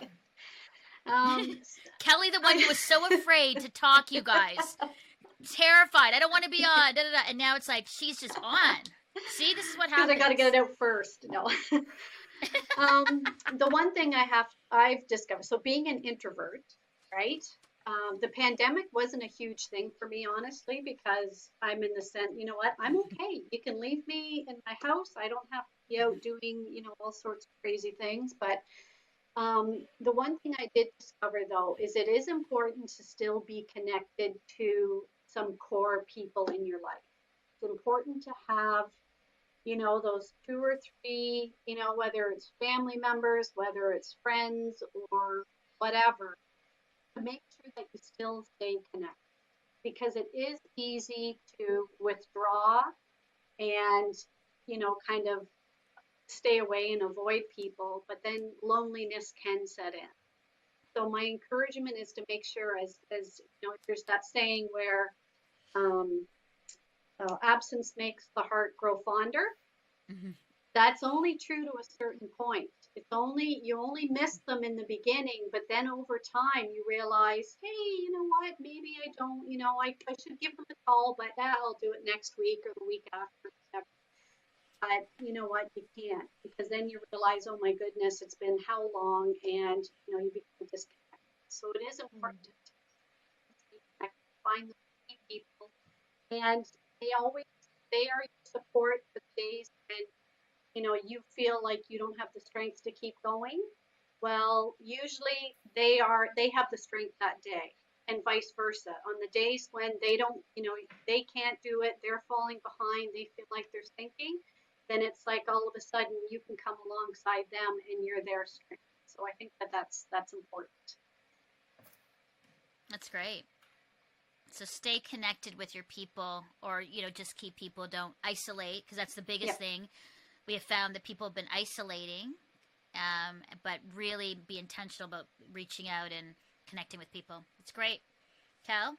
Kelly, the one who was so afraid to talk, you guys. Terrified. I don't want to be on. Da, da, da. And now it's like she's just on. See, this is what happens. Because I got to get it out first. No. The one thing I've discovered, so being an introvert, right? The pandemic wasn't a huge thing for me, honestly, because I'm in the sense, you know what, I'm okay. You can leave me in my house. I don't have to be out doing, all sorts of crazy things. But the one thing I did discover, though, is it is important to still be connected to some core people in your life. It's important to have, those 2 or 3, whether it's family members, whether it's friends or whatever, to make sure that you still stay connected. Because it is easy to withdraw and, kind of stay away and avoid people, but then loneliness can set in. So my encouragement is to make sure, as there's that saying where absence makes the heart grow fonder. Mm-hmm. That's only true to a certain point. You only miss them in the beginning, but then over time you realize, hey, you know what? Maybe I don't. I should give them a call, but I'll do it next week or the week after. But you know what? You can't, because then you realize, oh my goodness, it's been how long, and you become disconnected. So it is important to find the right people, and they are your support for the days when you feel like you don't have the strength to keep going. Well, usually they have the strength that day, and vice versa. On the days when they don't, they can't do it, they're falling behind, they feel like they're sinking, then it's like all of a sudden you can come alongside them and you're their strength. So I think that's important. That's great. So stay connected with your people, or just keep people. Don't isolate, because that's the biggest thing. We have found that people have been isolating, but really be intentional about reaching out and connecting with people. It's great. Cal,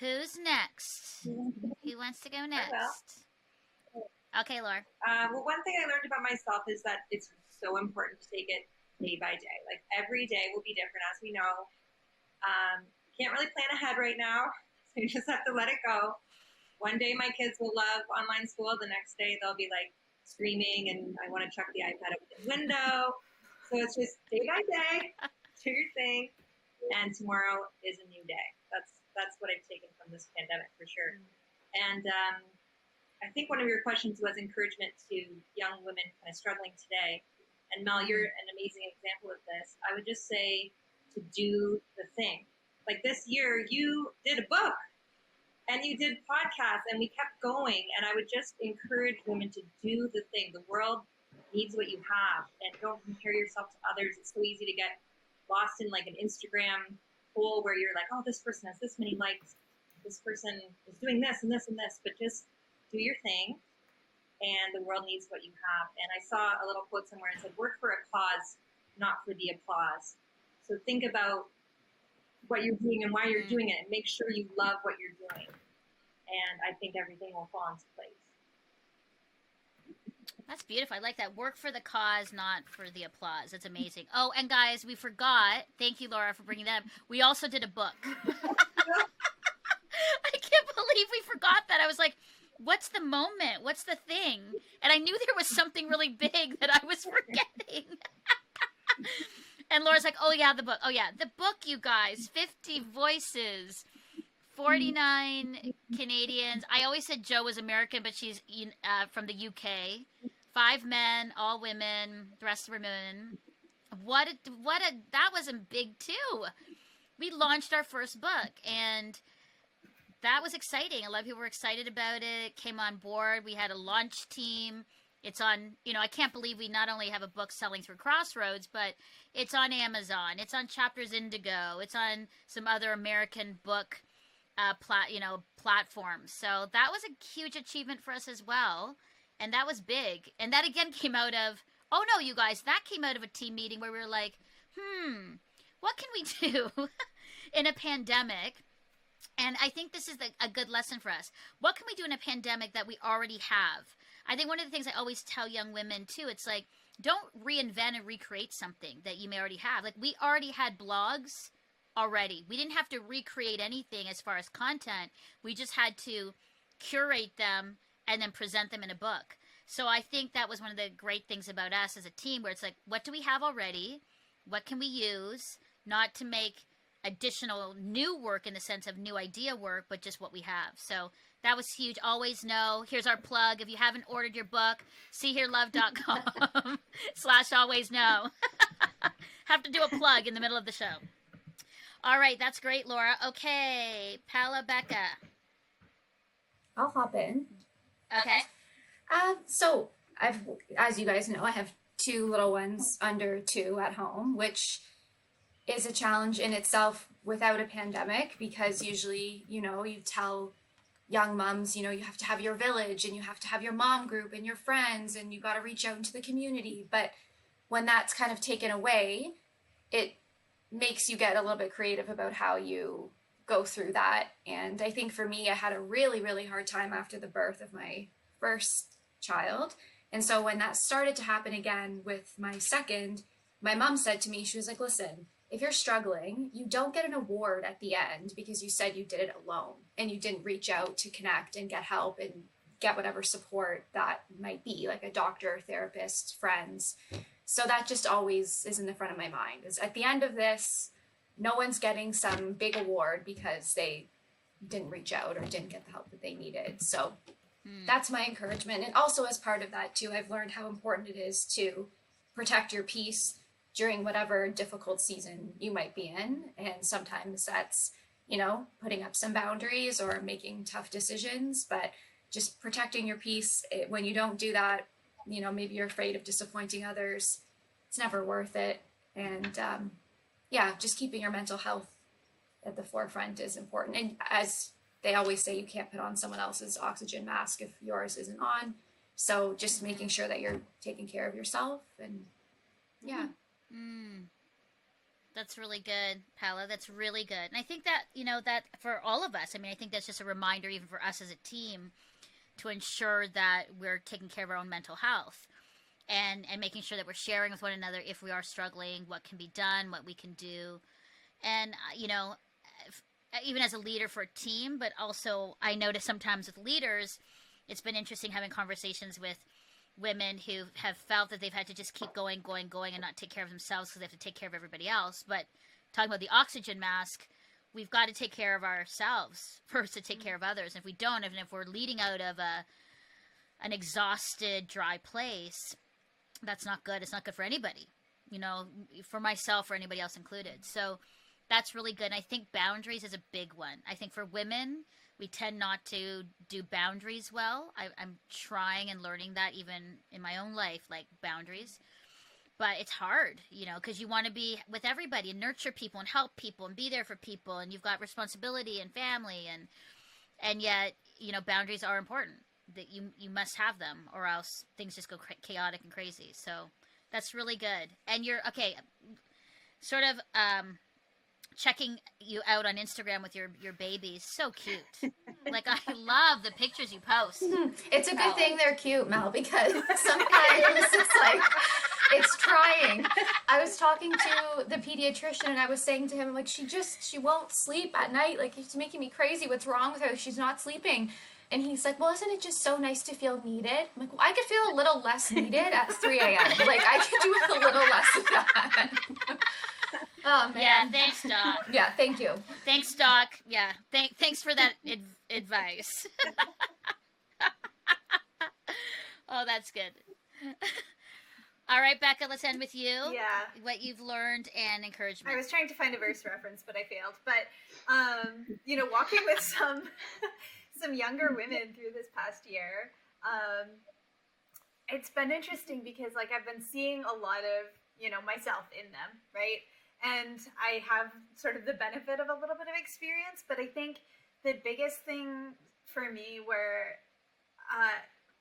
who's next? Who wants to go I will. next? Okay, Laura. Well, one thing I learned about myself is that it's so important to take it day by day. Like every day will be different, as we know. Can't really plan ahead right now, so you just have to let it go. One day my kids will love online school. The next day they'll be like screaming and I want to chuck the iPad out the window. So it's just day by day, do your thing, and tomorrow is a new day. That's what I've taken from this pandemic for sure. And I think one of your questions was encouragement to young women kind of struggling today. And Mel, you're an amazing example of this. I would just say to do the thing. Like this year, you did a book and you did podcasts and we kept going. And I would just encourage women to do the thing. The world needs what you have, and don't compare yourself to others. It's so easy to get lost in like an Instagram hole where you're like, oh, this person has this many likes. This person is doing this and this and this, but just do your thing, and the world needs what you have. And I saw a little quote somewhere and said, work for a cause, not for the applause. So think about what you're doing and why you're doing it, and make sure you love what you're doing. And I think everything will fall into place. That's beautiful. I like that. Work for the cause, not for the applause. That's amazing. Oh, and guys, we forgot. Thank you, Laura, for bringing that up. We also did a book. I can't believe we forgot that. I was like, what's the moment? What's the thing? And I knew there was something really big that I was forgetting. And Laura's like, oh, yeah, the book. Oh, yeah, the book, you guys. 50 voices. 49 Canadians. I always said Jo was American, but she's from the UK. 5 men, all women. The rest were women. That was a big too. We launched our first book, and that was exciting. A lot of people were excited about it, came on board. We had a launch team. It's on, I can't believe we not only have a book selling through Crossroads, but it's on Amazon. It's on Chapters Indigo. It's on some other American book platforms. So that was a huge achievement for us as well. And that was big. And that again came out of, oh no, you guys, that came out of a team meeting where we were like, what can we do in a pandemic? And I think this is a good lesson for us. What can we do in a pandemic that we already have? I think one of the things I always tell young women too, it's like, don't reinvent and recreate something that you may already have. Like we already had blogs already. We didn't have to recreate anything as far as content. We just had to curate them and then present them in a book. So I think that was one of the great things about us as a team, where it's like, what do we have already? What can we use? Not to make additional new work in the sense of new idea work, but just what we have. So that was huge. Always know. Here's our plug. If you haven't ordered your book, seeherelove.com/always know. Have to do a plug in the middle of the show. All right, that's great, Laura. Okay, Paula Becca. I'll hop in. Okay. So as you guys know, I have 2 little ones under 2 at home, which is a challenge in itself without a pandemic, because usually, you tell young moms, you have to have your village and you have to have your mom group and your friends and you got to reach out into the community. But when that's kind of taken away, it makes you get a little bit creative about how you go through that. And I think for me, I had a really, really hard time after the birth of my first child. And so when that started to happen again with my second, my mom said to me, she was like, listen, if you're struggling, you don't get an award at the end because you said you did it alone and you didn't reach out to connect and get help and get whatever support that might be, like a doctor, therapist, friends. So that just always is in the front of my mind, is at the end of this, no one's getting some big award because they didn't reach out or didn't get the help that they needed. So that's my encouragement. And also as part of that too, I've learned how important it is to protect your peace during whatever difficult season you might be in. And sometimes that's, putting up some boundaries or making tough decisions, but just protecting your peace. When you don't do that, maybe you're afraid of disappointing others. It's never worth it. And just keeping your mental health at the forefront is important. And as they always say, you can't put on someone else's oxygen mask if yours isn't on. So just making sure that you're taking care of yourself and That's really good, Paula. That's really good. And I think that, that for all of us, I mean, I think that's just a reminder, even for us as a team, to ensure that we're taking care of our own mental health and making sure that we're sharing with one another if we are struggling, what can be done, what we can do. And, even as a leader for a team, but also I notice sometimes with leaders, it's been interesting having conversations with women who have felt that they've had to just keep going, going, going, and not take care of themselves because they have to take care of everybody else. But talking about the oxygen mask, we've got to take care of ourselves first to take care of others. And if we don't, and if we're leading out of an exhausted, dry place, that's not good. It's not good for anybody, for myself or anybody else included. So that's really good. And I think boundaries is a big one. I think for women, we tend not to do boundaries well. I'm trying and learning that even in my own life, like boundaries. But it's hard, because you want to be with everybody and nurture people and help people and be there for people. And you've got responsibility and family. And yet, boundaries are important. That you must have them, or else things just go chaotic and crazy. So that's really good. And you're, okay, sort of checking you out on Instagram with your babies. So cute. Like, I love the pictures you post. It's a good thing they're cute, Mel, because sometimes it's like, it's trying. I was talking to the pediatrician and I was saying to him, like, she won't sleep at night. Like, it's making me crazy. What's wrong with her? She's not sleeping. And he's like, well, isn't it just so nice to feel needed? I'm like, well, I could feel a little less needed at 3 a.m. Like, I could do with a little less of that. Oh, man. Yeah, thanks, Doc. Yeah, thank you. Thanks, Doc. Yeah, thanks for that advice. Oh, that's good. All right, Becca, let's end with you. Yeah. What you've learned and encouragement. I was trying to find a verse reference, but I failed. But, walking with some younger women through this past year, it's been interesting because, like, I've been seeing a lot of, myself in them, right? And I have sort of the benefit of a little bit of experience, but I think the biggest thing for me were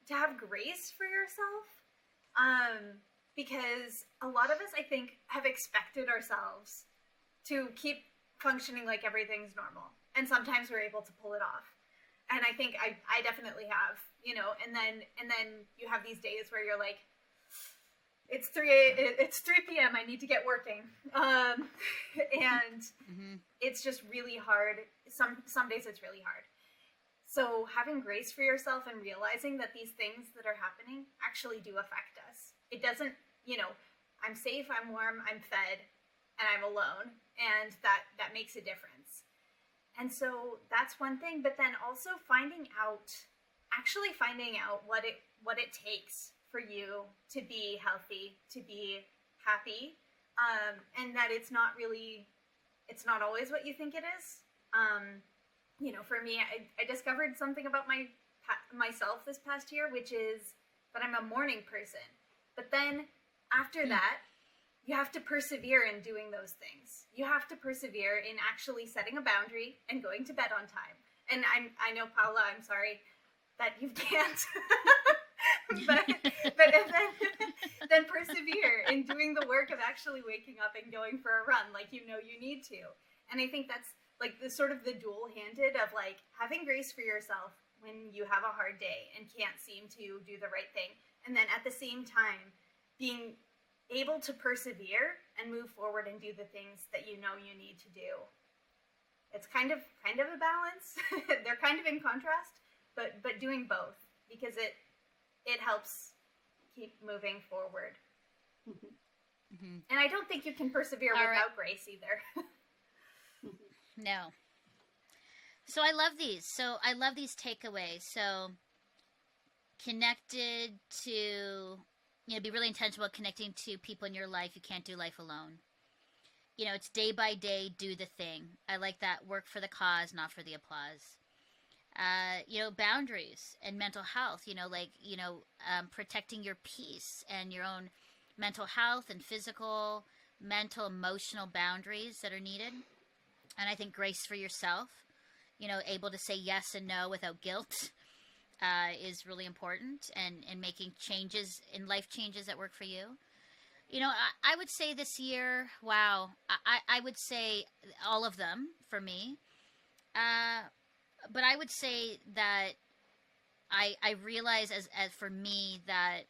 to have grace for yourself, because a lot of us, I think, have expected ourselves to keep functioning like everything's normal, and sometimes we're able to pull it off. And I think I definitely have, and then you have these days where you're like, it's 3 p.m. I need to get working. And it's just really hard. Some days it's really hard. So having grace for yourself and realizing that these things that are happening actually do affect us. It doesn't, I'm safe, I'm warm, I'm fed, and I'm alone. And that makes a difference. And so that's one thing, but then also finding out what it takes for you to be healthy, to be happy, and that it's not always what you think it is. For me, I discovered something about myself this past year, which is that I'm a morning person. But then after that, you have to persevere in doing those things. You have to persevere in actually setting a boundary and going to bed on time. And I know, Paula, I'm sorry that you can't. but then persevere in doing the work of actually waking up and going for a run like you need to. And I think that's like the sort of the dual-handed of like having grace for yourself when you have a hard day and can't seem to do the right thing. And then at the same time, being able to persevere and move forward and do the things that you need to do. It's kind of a balance. They're kind of in contrast, but doing both, because it helps keep moving forward. And I don't think you can persevere without grace either. No. So I love these. I love these takeaways. So connected to, be really intentional about connecting to people in your life. You can't do life alone. It's day by day, do the thing. I like that. Work for the cause, not for the applause. Boundaries and mental health, protecting your peace and your own mental health and physical, mental, emotional boundaries that are needed. And I think grace for yourself, able to say yes and no without guilt is really important, and making changes in life changes that work for you. I would say this year, wow, I would say all of them for me. Uh, but I would say that I realize as for me that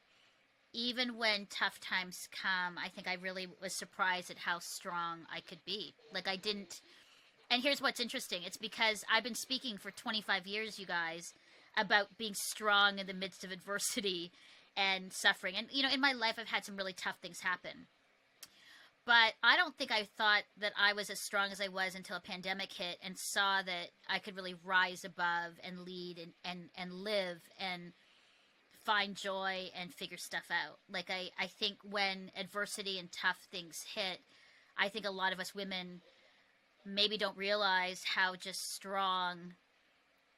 even when tough times come, I think I really was surprised at how strong I could be. Like I didn't, and here's what's interesting. It's because I've been speaking for 25 years, you guys, about being strong in the midst of adversity and suffering. And, in my life, I've had some really tough things happen. But I don't think I thought that I was as strong as I was until a pandemic hit and saw that I could really rise above and lead and live and find joy and figure stuff out. Like, I think when adversity and tough things hit, I think a lot of us women maybe don't realize how just strong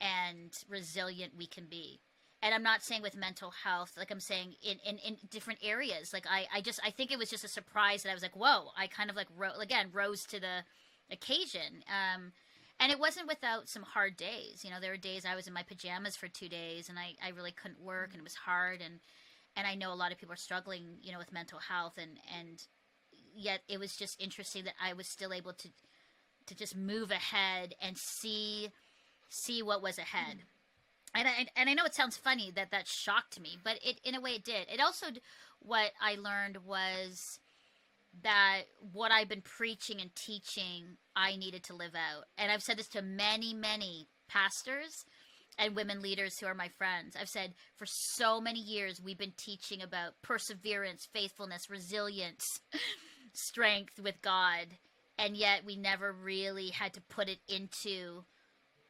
and resilient we can be. And I'm not saying with mental health, like I'm saying in different areas. Like I think it was just a surprise that I was like, whoa, I kind of like rose to the occasion. And it wasn't without some hard days. There were days I was in my pajamas for 2 days and I really couldn't work and it was hard. And I know a lot of people are struggling, with mental health and yet it was just interesting that I was still able to just move ahead and see what was ahead. And I know it sounds funny that shocked me, but in a way it did. It also, what I learned was that what I've been preaching and teaching, I needed to live out. And I've said this to many, many pastors and women leaders who are my friends. I've said for so many years, we've been teaching about perseverance, faithfulness, resilience, strength with God. And yet we never really had to put it into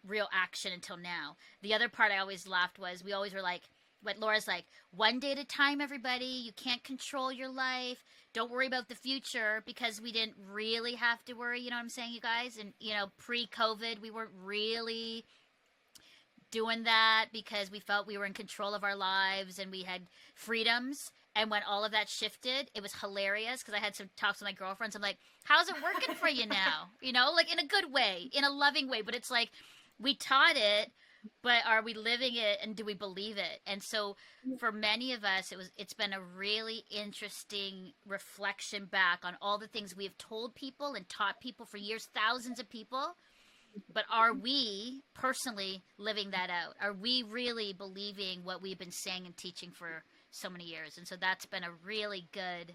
real action until now. The other part I always laughed was we always were like, what Laura's like, one day at a time, everybody. You can't control your life. Don't worry about the future, because we didn't really have to worry. You know what I'm saying, you guys? And, pre-COVID, we weren't really doing that because we felt we were in control of our lives and we had freedoms. And when all of that shifted, it was hilarious because I had some talks with my girlfriends. I'm like, how's it working for you now? Like in a good way, in a loving way. But it's like, we taught it, but are we living it and do we believe it? And so for many of us, it's been a really interesting reflection back on all the things we have told people and taught people for years, thousands of people. But are we personally living that out? Are we really believing what we've been saying and teaching for so many years? And so that's been a really good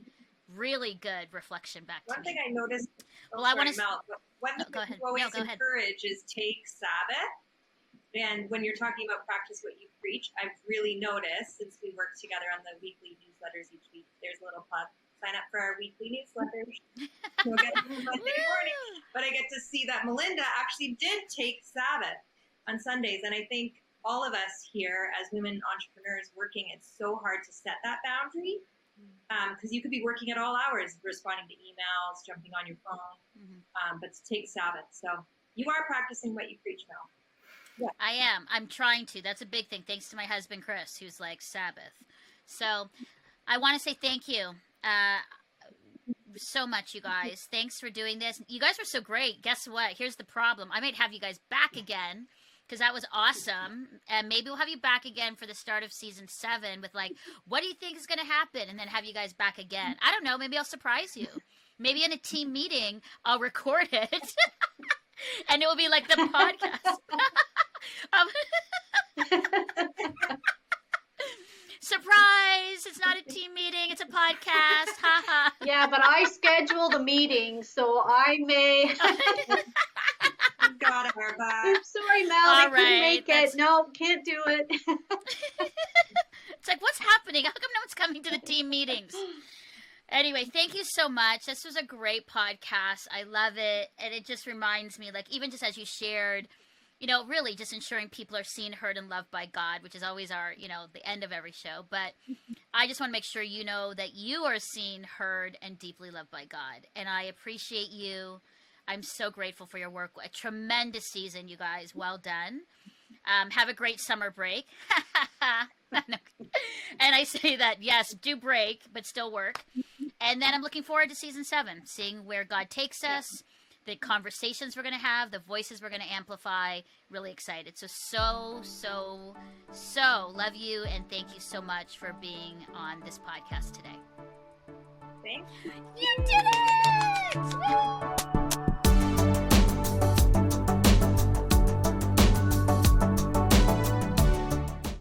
reflection back to me. One thing I noticed, one thing go ahead. you always Go ahead. encourage is take Sabbath. And when you're talking about practice what you preach, I've really noticed, since we work together on the weekly newsletters each week, there's a little plug. Sign up for our weekly newsletters. We'll get them Monday morning. But I get to see that Melinda actually did take Sabbath on Sundays. And I think all of us here as women entrepreneurs working, it's so hard to set that boundary. Because you could be working at all hours, responding to emails, jumping on your phone, but to take Sabbath. So you are practicing what you preach, Mel. Yeah. I am. I'm trying to. That's a big thing. Thanks to my husband, Chris, who's like Sabbath. So I want to say thank you so much, you guys. Thanks for doing this. You guys were so great. Guess what? Here's the problem. I might have you guys back again, because that was awesome. And maybe we'll have you back again for the start of season 7 with like, what do you think is going to happen? And then have you guys back again. I don't know. Maybe I'll surprise you. Maybe in a team meeting, I'll record it. And it will be like the podcast. Surprise! It's not a team meeting. It's a podcast. Ha ha. Yeah, but I schedule the meeting, so I may. Got our back. I'm sorry, Mel. I couldn't make That's... it. No, can't do it. It's like, what's happening? How come no one's coming to the team meetings? Anyway, thank you so much. This was a great podcast. I love it. And it just reminds me, like, even just as you shared, really just ensuring people are seen, heard, and loved by God, which is always our, the end of every show. But I just want to make sure you know that you are seen, heard, and deeply loved by God. And I appreciate you. I'm so grateful for your work. A tremendous season, you guys. Well done. Have a great summer break. And I say that, yes, do break, but still work. And then I'm looking forward to season 7, seeing where God takes us, the conversations we're going to have, the voices we're going to amplify. Really excited. So love you, and thank you so much for being on this podcast today. Thanks. You did it! Woo!